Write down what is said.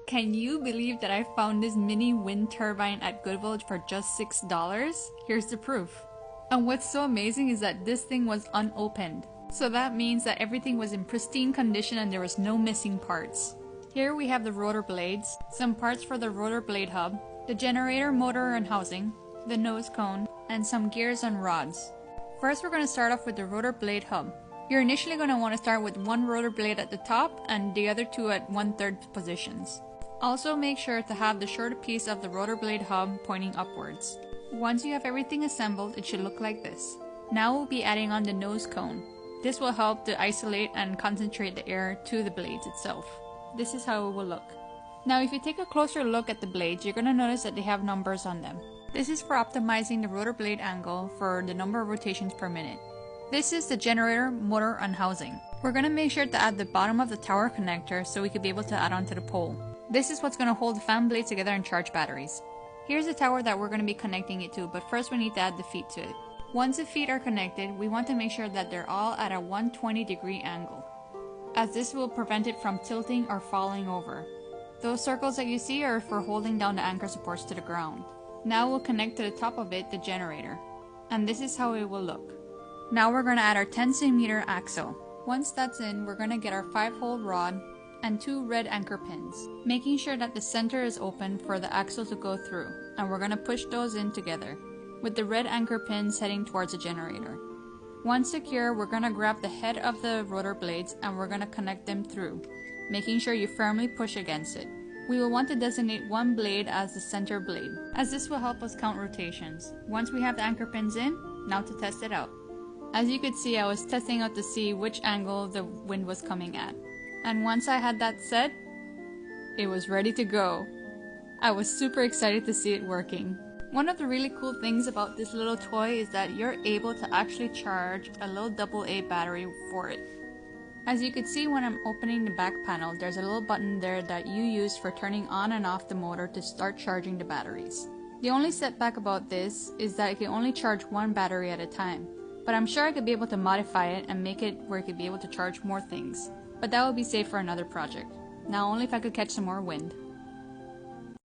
Can you believe that I found this mini wind turbine at Goodwill for just $6? Here's the proof. And what's so amazing is that this thing was unopened. So that means that everything was in pristine condition and there was no missing parts. Here we have the rotor blades, some parts for the rotor blade hub, the generator, motor and housing, the nose cone, and some gears and rods. First we're going to start off with the rotor blade hub. You're initially going to want to start with one rotor blade at the top and the other two at 1/3 positions. Also make sure to have the shorter piece of the rotor blade hub pointing upwards. Once you have everything assembled, it should look like this. Now we'll be adding on the nose cone. This will help to isolate and concentrate the air to the blades itself. This is how it will look. Now if you take a closer look at the blades, you're going to notice that they have numbers on them. This is for optimizing the rotor blade angle for the number of rotations per minute. This is the generator, motor, and housing. We're going to make sure to add the bottom of the tower connector so we could be able to add onto the pole. This is what's going to hold the fan blades together and charge batteries. Here's the tower that we're going to be connecting it to, but first we need to add the feet to it. Once the feet are connected, we want to make sure that they're all at a 120-degree angle, as this will prevent it from tilting or falling over. Those circles that you see are for holding down the anchor supports to the ground. Now we'll connect to the top of it the generator, and this is how it will look. Now we're going to add our 10cm axle. Once that's in, we're going to get our 5-hole rod and 2 red anchor pins, making sure that the center is open for the axle to go through, and we're going to push those in together, with the red anchor pins heading towards the generator. Once secure, we're going to grab the head of the rotor blades and we're going to connect them through, making sure you firmly push against it. We will want to designate one blade as the center blade, as this will help us count rotations. Once we have the anchor pins in, now to test it out. As you could see, I was testing out to see which angle the wind was coming at. And once I had that set, it was ready to go. I was super excited to see it working. One of the really cool things about this little toy is that you're able to actually charge a little AA battery for it. As you could see when I'm opening the back panel, there's a little button there that you use for turning on and off the motor to start charging the batteries. The only setback about this is that it can only charge one battery at a time, but I'm sure I could be able to modify it and make it where it could be able to charge more things. But that would be safe for another project. Now only if I could catch some more wind.